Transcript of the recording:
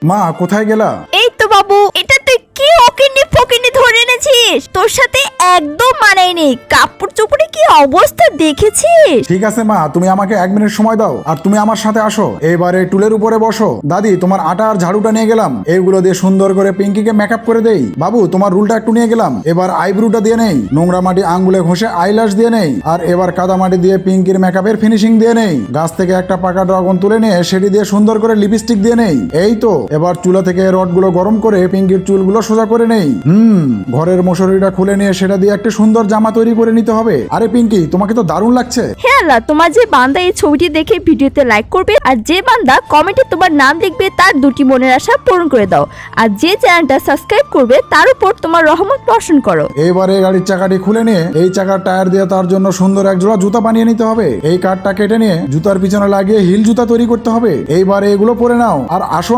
মা কোথায় গেলা? এই তো বাবু, এটা তুই কি অকিন্নি ফকিন্নি ধরে এনেছিস? তোর সাথে একদম মানায় নেই। কাপড় চোপড়ে কি অবস্থা দেখেছিস? ঠিক আছে মা, তুমি আমাকে 1 মিনিট সময় দাও আর তুমি আমার সাথে আসো। এবারে টুলের উপরে বসো। দাদি, তোমার আটা আর ঝাড়ুটা নিয়ে গেলাম, এইগুলো দিয়ে সুন্দর করে পিঙ্কিকে মেকআপ করে দেই। বাবু, তোমার রুলটা একটু নিয়ে গেলাম, এবার আইব্রুটা দিয়ে নেই। নোংরা মাটি আঙ্গুলে ঘষে আইল্যাশ দিয়ে নেই। আর এবার কাদা মাটি দিয়ে পিঙ্কির মেকআপের ফিনিশিং দিয়ে নেই। গাছ থেকে একটা পাকা ড্রাগন তুলে নিয়ে সেটি দিয়ে সুন্দর করে লিপস্টিক দিয়ে নেই। এই তো, এবার চুলা থেকে রডগুলো গরম করে পিঙ্কির চুলগুলো সোজা করে নেই। ঘরের মশারিটা খুলে নিয়ে সেটা দিয়ে একটা সুন্দর জামা তৈরি করে নিতে হবে। আরে পিঙ্কি, তোমাকে তো দারুণ লাগছে। হে আল্লাহ, তোমার যে বান্দা এই ছবিটি দেখে ভিডিওতে লাইক করবে আর যে বান্দা কমেন্টে তোমার নাম লিখবে তার 2টি মনের আশা পূরণ করে দাও। আর যে চ্যানেলটা সাবস্ক্রাইব করবে তার উপর তোমার রহমত বর্ষণ করো। এবারে গাড়ির চাকাটি খুলে নিয়ে এই চাকার টায়ার দিয়ে তার জন্য সুন্দর এক জোড়া জুতা বানিয়ে নিতে হবে। এই কাঠটা কেটে নিয়ে জুতার পিছনে লাগিয়ে হিল জুতা তৈরি করতে হবে। এইবারে এগুলো পরে নাও আর আসো